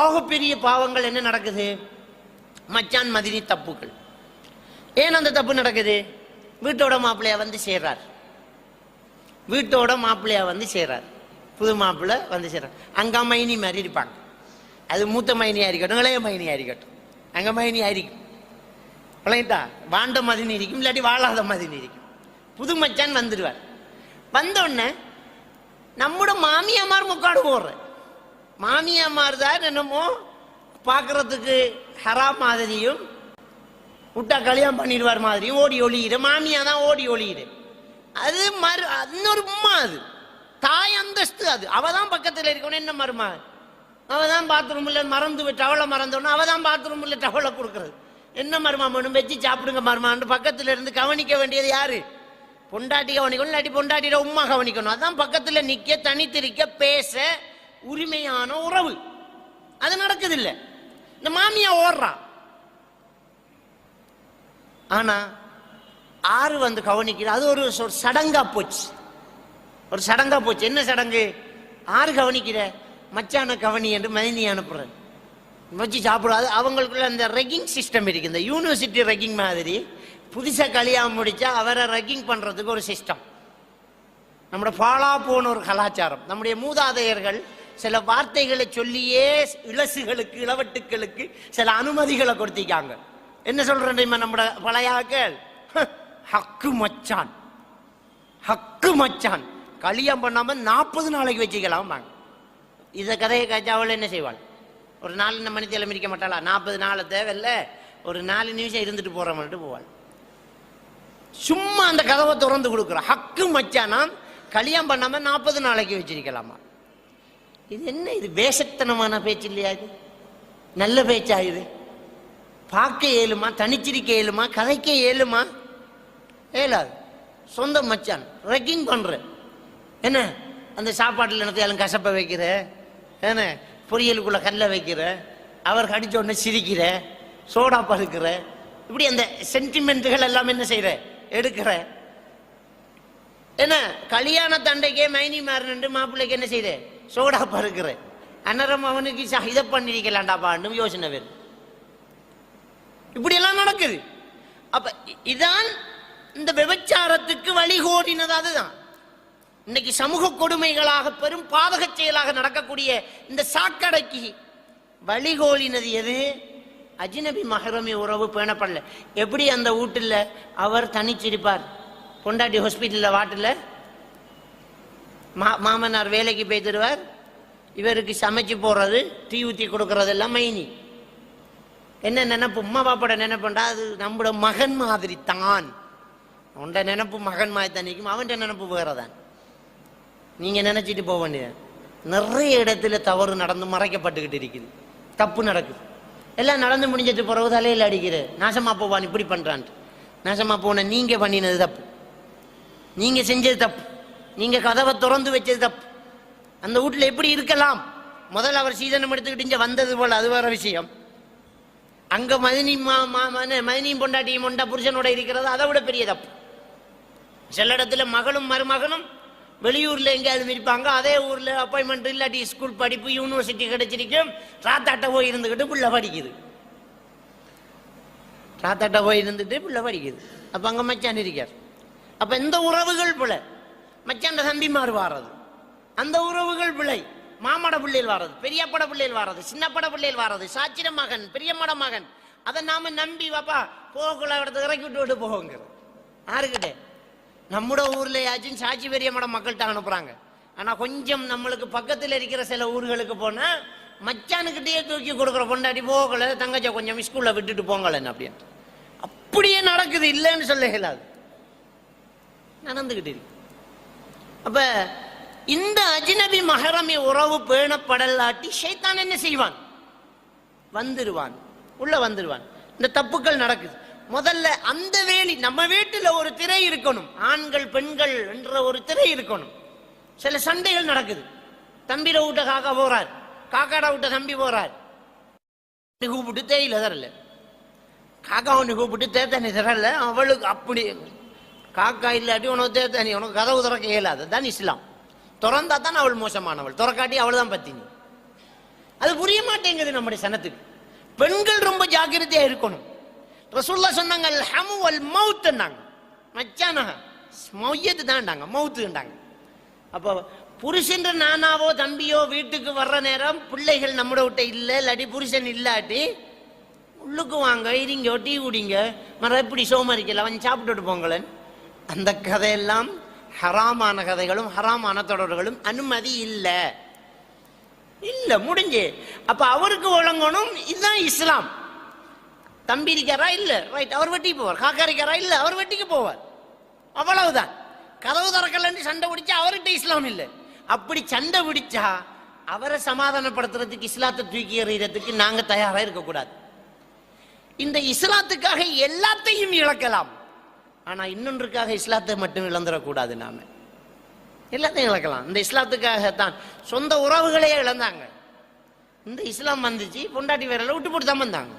ஆகப்பெரிய பாவங்கள் என்ன நடக்குது? மச்சான் மதினி தப்புகள். ஏன் அந்த தப்பு நடக்குது? வீட்டோட மாப்பிள்ளையா வந்து சேர்றார், வீட்டோட மாப்பிள்ளையா வந்து சேர்றார், புது மாப்பிள்ளை வந்து சேர்றார். அங்க மைனி மாதிரி இருப்பாங்க. அது மூத்த மைனியா இருக்கட்டும், இளைய மைனியா இருக்கட்டும், அங்க மைனியா இருக்கும். விளங்கிட்டா? வாண்ட மதினி இருக்கும், இல்லாட்டி வாழாத மதினி இருக்கும். புது மச்சான் வந்துடுவார். வந்தோடனே நம்மோட மாமியாமார் முக்காடு போடுற மாமியாமார் தான் என்னமோ பார்க்கறதுக்கு ஹரா மாதிரியும் விட்டா கல்யாணம் பண்ணிடுவார் மாதிரியும் ஓடி ஒளியிட, மாமியா தான் ஓடி ஒளியிட. அது இன்னொரு உம்மா, அது தாய் அந்தஸ்து. அது அவதான் பக்கத்தில் இருக்கணும். என்ன மருமா? அவதான் பாத்ரூம்ல மறந்து டவலை மறந்தோன்னா அவதான் பாத்ரூம்ல டவலை கொடுக்கறது. என்ன மருமா வேணும்? வச்சு சாப்பிடுங்க மருமான்னு பக்கத்துல இருந்து கவனிக்க வேண்டியது யாரு? பொண்டாட்டி கவனிக்கணும், இல்லாட்டி பொண்டாட்டியோட உம்மா கவனிக்கணும். அதான் பக்கத்துல நிக்க, தனித்திருக்க, பேச உரிமையான உறவு. அது நடக்குது இல்ல. இந்த மாமியா ஓடுறான். ஆனா ஆறு வந்து கவனிக்கிற, அது ஒரு சடங்கா போச்சு. ஒரு சடங்கா போச்சு. என்ன சடங்கு? ஆறு கவனிக்கிற மச்சான கவனி என்று மதினி அனுப்புற வச்சு சாப்பிடாது. அவங்களுக்குள்ள அந்த ரெக்கிங் சிஸ்டம் இருக்கு. இந்த யூனிவர்சிட்டி ரெக்கிங் மாதிரி புதுசா கல்யாணம் முடிச்சா அவரை ரெக்கிங் பண்றதுக்கு ஒரு சிஸ்டம். நம்முடைய பாலா போன ஒரு கலாச்சாரம். நம்முடைய மூதாதையர்கள் சில வார்த்தைகளை சொல்லியே இளசுகளுக்கு, இளவட்டுக்களுக்கு சில அனுமதிகளை கொடுத்திருக்காங்க. என்ன சொல்றேன்? நம்முடைய பழையாக்கள் ஹக்கு மச்சான், ஹக்கு மச்சான் கல்யாணம் பண்ணாம 40 நாளைக்கு வச்சுக்கலாம். இதை கதையை காய்ச்சா அவள் என்ன செய்வாள்? ஒரு 4 மணி தேலம் இருக்க மாட்டாளா? 40 நாள் தேவையில்ல, ஒரு 4 நிமிஷம் இருந்துட்டு போற மாதிரி போவாள். சும்மா அந்த கதவை திறந்து கொடுக்குற ஹக்கு மச்சானாம் கல்யாணம் பண்ணாம 40 நாளைக்கு வச்சிருக்கலாமா? இது என்ன? இது வேஷத்தனமான பேச்சு இல்லையா? இது நல்ல பேச்சா? இது பார்க்க ஏழுமா? தனிச்சிருக்க ஏழுமா? கதைக்க ஏழுமா? ஏலாது. சொந்த மச்சான் ரெக்கிங் பண்ற. என்ன அந்த சாப்பாட்டுல என்னத்தையாலும் கசப்ப வைக்கிற, என்ன பொரியலுக்குள்ள கல்ல வைக்கிற, அவர் கடிச்ச உடனே சிரிக்கிற, சோடா பழுக்கிற, இப்படி அந்த சென்டிமெண்ட்டுகள் எல்லாம் என்ன செய்யற? எடுக்கிற. என்ன கல்யாண தண்டைக்கே மைனி மாறினு மாப்பிள்ளைக்கு என்ன செய்யற? சோடா பழுக்கிற. அன்னரம் அவனுக்கு இதை பண்ணிருக்கலாண்டாப்பான்னு யோசனை வேறு. இப்படி எல்லாம் நடக்குது. அப்ப இதான் இந்த விபச்சாரத்துக்கு வழிகோடினது. அதுதான் இன்னைக்கு சமூக கொடுமைகளாக பெரும் பாதக செயலாக நடக்கக்கூடிய இந்த சாக்கடைக்கு வழிகோலினது எது? அஜ்னபி மஹ்ரமி உறவு பேணப்படல. எப்படி அந்த வீட்டுல அவர் தனிச்சிருப்பார், பொண்டாட்டி ஹாஸ்பிட்டல்ல வாட்டில், மாமனார் வேலைக்கு போய்த்துடுவார், இவருக்கு சமைச்சு போடுறது, டீ ஊற்றி கொடுக்கறதெல்லாம் மைனி. என்ன நினைப்பு? உம்மா பாப்போட நினைப்புண்டா அது நம்மளோட மகன் மாதிரி தான். உண்ட நினைப்பு மகன் மாதிரி தான் நிற்கும், அவன்கிட்ட நினைப்பு வேறதான். நீங்க நினைச்சிட்டு போக வேண்டியது. நிறைய இடத்துல தவறு நடந்து மறைக்கப்பட்டுக்கிட்டு இருக்குது, தப்பு நடக்குது. எல்லாம் நடந்து முடிஞ்சிட்டு பிறகு தலையில் அடிக்கிற நாசமா போவான், இப்படி பண்றான்ட்டு. நாசமா போன நீங்க பண்ணினது தப்பு, நீங்க செஞ்சது தப்பு, நீங்க கதவை திறந்து வச்சது தப்பு. அந்த வீட்டுல எப்படி இருக்கலாம்? முதல்ல அவர் சீதனம் எடுத்துக்கிட்டு இங்க வந்தது போல, அது வேற விஷயம். அங்க மதினியும் பொண்டாட்டியும் கொண்ட புருஷனோட இருக்கிறது அதை விட பெரிய தப்பு. சில இடத்துல மகளும் மருமகனும் வெளியூர்ல எங்கேயாவது இருப்பாங்க, அதே ஊர்ல அப்பாயின்மெண்ட் இல்லாட்டி ஸ்கூல் படிப்பு யூனிவர்சிட்டி கிடைச்சிருக்கும், ராத்தாட்ட போய் இருந்துகிட்டு புள்ள படிக்குது, ராத்தாட்ட போய் இருந்துட்டு புள்ள படிக்குது. அப்ப அங்க மச்சான் இருக்கார். அப்ப இந்த உறவுகள் பிள்ளை, மச்சான் தம்பிமார் வாரது, அந்த உறவுகள் பிள்ளை, மாமட பிள்ளைகள் வாரது, பெரியப்பட பிள்ளைகள் வாரது, சின்னப்பட பிள்ளைகள் வாரது, சாச்சிர மகன், பெரியம்மட மகன். அதை நாம நம்பி வாப்பா போகக்குள்ள இடத்துக்கு இறக்கி விட்டு போங்க. யாருக்கிட்ட? நம்முட ஊர்லயாச்சும் சாட்சி பெரியம்மட மக்கள்கிட்ட அனுப்புறாங்க. ஆனா கொஞ்சம் நம்மளுக்கு பக்கத்தில் இருக்கிற சில ஊர்களுக்கு போனா மச்சானுக்கிட்டே தூக்கி கொடுக்குற பொண்டாட்டி போகல, தங்கச்சா கொஞ்சம் ஸ்கூல்ல விட்டுட்டு போங்கலன்னு அப்படியே அப்படியே நடக்குது. இல்லைன்னு சொல்ல இயலாது, நடந்துகிட்டு இருக்கு. அப்ப இந்த அஜ்னபி மஹரமி உறவு பேணப்படலாட்டி ஷைத்தான் என்ன செய்வான்? வந்துருவான், உள்ள வந்துருவான். இந்த தப்புக்கள் நடக்குது. முதல்ல அந்த வேலி, நம்ம வீட்டுல ஒரு திரை இருக்கணும், ஆண்கள் பெண்கள் என்ற ஒரு திரை இருக்கணும். சில சண்டைகள் நடக்குது. தம்பிர விட்ட காக்கா போறார், காக்காட விட்ட தம்பி போறார், கூப்பிட்டு தேயில தரல, காக்கா ஒன்று கூப்பிட்டு தேத்தனி தரல. அவளுக்கு அப்படி காக்கா இல்லாட்டி உனக்கு தேத்தனி, உனக்கு கதவு திறக்க இயலாது. தான் இஸ்லாம். திறந்தா தான் அவள் மோசமானவள், திறக்காட்டி அவள் தான் பத்தினி. அது புரிய மாட்டேங்குது நம்முடைய சனத்துக்கு. பெண்கள் ரொம்ப ஜாக்கிரதையா இருக்கணும். ரசூலுல்லாஹ் சொன்னாங்க அல் ஹமு வல் மௌத்னாங்க. மச்சானா மௌயத்து தான்டாங்க, மௌத்துண்டாங்க. அப்போ புருஷன் நானாவோ தம்பியோ வீட்டுக்கு வர்ற நேரம் பிள்ளைகள் நம்மட விட்ட இல்லை, இல்லாட்டி புருஷன் இல்லாட்டி உள்ளுக்கு வாங்க, இருங்க, டீ குடிங்க, எப்படி சோமரிக்கல அவன் சாப்பிட்டுட்டு போங்களேன். அந்த கதையெல்லாம் ஹராமான கதைகளும் ஹராமான தொடர்களும் அனுமதி இல்லை. இல்லை, முடிஞ்சு. அப்ப அவருக்கு வழங்கணும். இதுதான் இஸ்லாம். தம்பி இருக்காரா? இல்லை, ரைட், அவர் வெட்டிக்கு போவார். காக்கா இருக்காரா? இல்லை, அவர் வெட்டிக்கு போவார். அவ்வளவுதான். கதவு திறக்கலன்னு சண்டை பிடிச்சா அவர்கிட்ட இஸ்லாம் இல்லை. அப்படி சண்டை பிடிச்சா அவரை சமாதானப்படுத்துறதுக்கு, இஸ்லாத்தை தூக்கி எறியறதுக்கு நாங்க தயாரா இருக்கக்கூடாது. இந்த இஸ்லாத்துக்காக எல்லாத்தையும் இழக்கலாம். ஆனா இன்னொன்றுக்காக இஸ்லாத்தை மட்டும் இழந்துடக்கூடாது. நாம எல்லாத்தையும் இழக்கலாம். இந்த இஸ்லாத்துக்காகத்தான் சொந்த உறவுகளையே இழந்தாங்க. இந்த இஸ்லாம் வந்துச்சு, பொண்டாட்டி விரல விட்டு போட்டு தான் வந்தாங்க.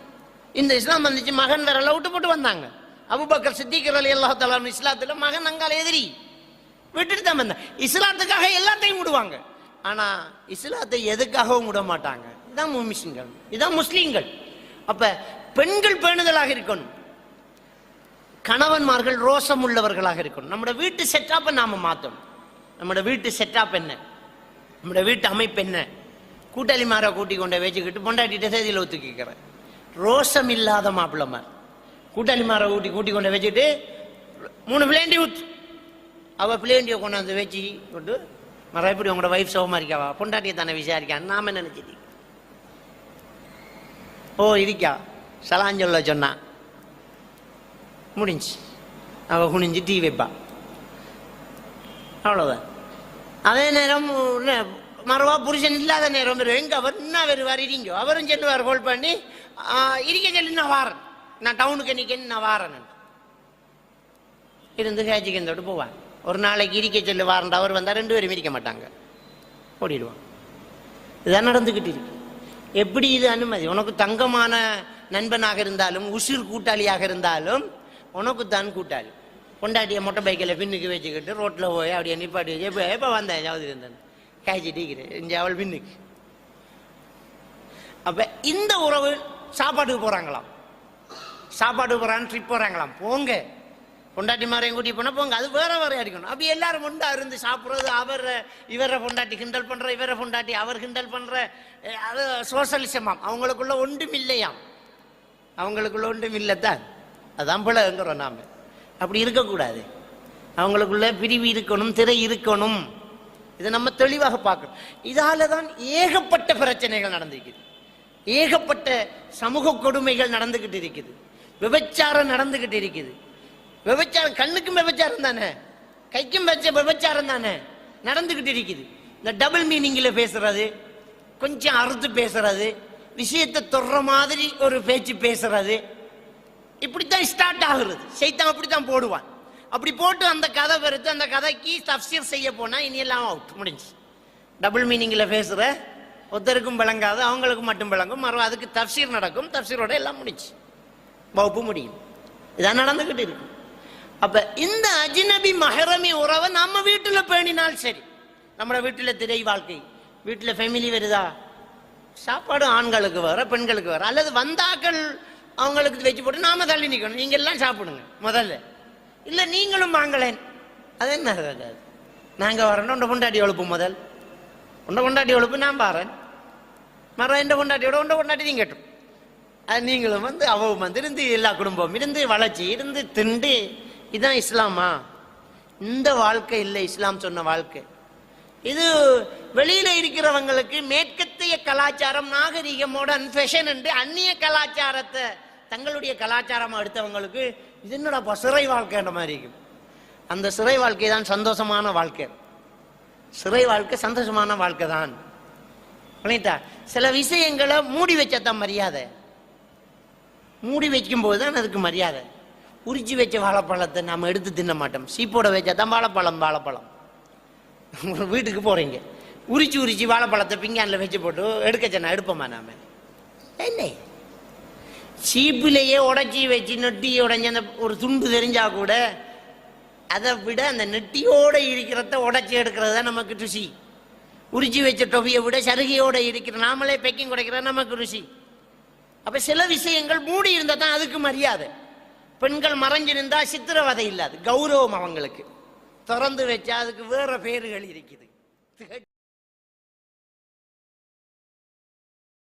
இந்த இஸ்லாம் வந்துச்சு, மகன் விரல விட்டு போட்டு வந்தாங்க. அபூபக்கர் சித்திக் ரலியல்லாஹு தஆலா இஸ்லாத்துல மகன் அங்கால எதிரி விட்டுட்டு தான் வந்தாங்க. இஸ்லாத்துக்காக எல்லாத்தையும் விடுவாங்க. ஆனா இஸ்லாத்தை எதுக்காகவும் விட மாட்டாங்க. இதான் முஸ்லிம்கள், இதான் முஸ்லீம்கள். அப்ப பெண்கள் பேணுதலாக இருக்கணும், கணவன்மார்கள் ரோசம் உள்ளவர்களாக இருக்கணும். நம்முடைய வீட்டு செட்டப்பை நாம மாற்றணும். நம்முடைய வீட்டு செட்டப் என்ன, நம்முடைய வீட்டு அமைப்பு என்ன? கூட்டாளி மாற கூட்டி கொண்ட வச்சுக்கிட்டு பொண்டாட்டிட்ட செய்தியில் ஒத்துக்கிறேன். ரோசம் இல்லாத மாப்பிள்ளமார் கூட்டாளி மாற கூட்டி கொண்ட வச்சுட்டு 3 பிளேண்டி ஊத்து, அவ பிளேண்டியை கொண்டாந்து வச்சு கொண்டு எப்படி உங்களோட வைஃப் சோகமா இருக்காவா, பொண்டாட்டியை தானே விசாரிக்கான்னு நாம நினைச்சிட்டு ஓ இருக்கா சலாஞ்சொல்ல சொன்னா முடிஞ்சு. அவ குனிஞ்சு டீ வைப்பா, அவ்வளவுதான். அதே நேரம் மறுவா புருஷன் இல்லாத நேரம் எங்க அவர் என்ன வருவார், இருங்கோ அவரும் சொல்லுவார், கோல் பண்ணி இருக்க சொல்லி நான் வாரேன், நான் டவுனுக்கு நிற்க நான் வாரேன் இருந்து கேஜிக்கந்தோடு போவான். ஒரு நாளைக்கு இருக்க சொல்லி வாரண்டா, அவர் வந்தால் 2 பேரும் இருக்க மாட்டாங்க, ஓடிடுவான். இதுதான் நடந்துக்கிட்டு இருக்கு. எப்படி இது அனுமதி? உனக்கு தங்கமான நண்பனாக இருந்தாலும் உசிர் கூட்டாளியாக இருந்தாலும் உனக்கு தான் கூட்டாளி. பொண்டாட்டிய மொட்டை பைக்கில் பின்னுக்கு வச்சுக்கிட்டு ரோட்டில் போய் அப்படியே நிப்பாட்டி வச்சு எப்போ வந்தேன் ஜாவது இருந்தேன் காய்ச்சிட்டு இங்கே அவள் பின்னுக்கு. அப்போ இந்த உறவு சாப்பாட்டுக்கு போகிறாங்களாம், சாப்பாட்டுக்கு போகிறான்னு ட்ரிப் போகிறாங்களாம், போங்க பொண்டாட்டி மாதிரியும் கூட்டி போனால் போங்க, அது வேற வேற அடிக்கணும். அப்படி எல்லாரும் ஒன்றா இருந்து சாப்பிட்றது, இவரை பொண்டாட்டி கிண்டல் பண்ணுற, இவரை பொண்டாட்டி அவர் கிண்டல் பண்ணுற, அது சோசலிசமாம். அவங்களுக்குள்ள ஒன்றும் இல்லையாம், அவங்களுக்குள்ள ஒன்றும் இல்லைத்தான். அதான் பிள்ளைங்கிறோம் நாம். அப்படி இருக்கக்கூடாது. அவங்களுக்குள்ள பிரிவு இருக்கணும், திரை இருக்கணும். இதை நம்ம தெளிவாக பார்க்கணும். இதால தான் ஏகப்பட்ட பிரச்சனைகள் நடந்துக்குது, ஏகப்பட்ட சமூக கொடுமைகள் நடந்துகிட்டு இருக்குது, விபச்சாரம் நடந்துகிட்டு இருக்குது. விபச்சாரம் கண்ணுக்கும் விபச்சாரம் தானே, கைக்கும் வச்ச விபச்சாரம் தானே நடந்துகிட்டு இருக்குது. இந்த டபுள் மீனிங்கில் பேசுறது, கொஞ்சம் அறுத்து பேசுறது, விஷயத்தை தொடுற மாதிரி ஒரு பேச்சு பேசுறது, இப்படித்தான் ஸ்டார்ட் ஆகுறது. சைத்தான் அப்படித்தான் போடுவான். அப்படி போட்டு அந்த கதை வெறுத்து அந்த கதைக்கு தஃப்சீர் செய்ய போனா இனியெல்லாம் அவுட், முடிஞ்சு. டபுள் மீனிங்கில் பேசுற ஒருத்தருக்கும் விளங்காது, அவங்களுக்கும் மட்டும் விளங்கும், மறுவ அதுக்கு தஃப்சீர் நடக்கும், தஃப்சீரோட எல்லாம் முடிஞ்சு வகுப்பு முடியும். இதான் நடந்துகிட்டு இருக்கு. அப்ப இந்த அஜ்னபி மஹரமி உறவை நம்ம வீட்டுல பேணினால் சரி. நம்ம வீட்டுல திரை வாழ்க்கை, வீட்டுல ஃபேமிலி வருதா, சாப்பாடு ஆண்களுக்கு வேற பெண்களுக்கு வேற, அல்லது வந்தாக்கள் அவங்களுக்கு வச்சு போட்டு நாம தள்ளி நிக்கணும், நீங்க எல்லாம் சாப்பிடுங்க முதல்ல, இல்ல நீங்களும் வாங்கலேன். அது என்ன, நாங்க வரணும், உண்ட கொண்டாடி எழுப்பு, முதல் உண்ட கொண்டாடி எழுப்பு, நான் பாறேன், மரம் எந்த கொண்டாட்டியோட உண்ட கொண்டாட்டி நீங்க கேட்டும். அது நீங்களும் வந்து அவவும் வந்து இருந்து எல்லா குடும்பம் இருந்து வளர்ச்சி இருந்து திண்டு. இதுதான் இஸ்லாமா? இந்த வாழ்க்கை இல்லை இஸ்லாம் சொன்ன வாழ்க்கை. இது வெளியில இருக்கிறவங்களுக்கு மேற்கத்திய கலாச்சாரம், நாகரிகமோட ஃபேஷன் என்று அந்நிய கலாச்சாரத்தை தங்களுடைய கலாச்சாரமா எடுத்தவங்களுக்கு இது என்னடா சிறை வாழ்க்கைன்ற மாதிரி இருக்கும். அந்த சிறை வாழ்க்கை தான் சந்தோஷமான வாழ்க்கை. சிறை வாழ்க்கை சந்தோஷமான வாழ்க்கை தான். சில விஷயங்களை மூடி வச்சதான் மரியாதை, மூடி வைக்கும் போது தான் அதுக்கு மரியாதை. உரிச்சு வச்ச வாழைப்பழத்தை நாம எடுத்து தின்ன மாட்டோம், சீப்போட வச்சா தான் வாழைப்பழம். வீட்டுக்கு போறீங்க, உரிச்சு வாழைப்பழத்தை பிங்கான்ல வச்சு போட்டு எடுக்க சொன்னா எடுப்போமா நாம? என்ன, சீப்பிலேயே உடைச்சி வச்சு நெட்டி உடைஞ்ச அந்த ஒரு துண்டு தெரிஞ்சா கூட அதை விட அந்த நெட்டியோட இருக்கிறத உடைச்சி எடுக்கிறது தான் நமக்கு ருசி. உரிச்சி வச்ச டொஃபியை விட சருகையோட இருக்கிற நாமளே பேக்கிங் குறைக்கிற நமக்கு ருசி. அப்ப சில விஷயங்கள் மூடி இருந்தா தான் அதுக்கு மரியாதை. பெண்கள் மறைஞ்சிருந்தா சித்திரவதை இல்லாது, கௌரவம் அவங்களுக்கு. திறந்து வச்சா அதுக்கு வேற பேர்கள் இருக்குது.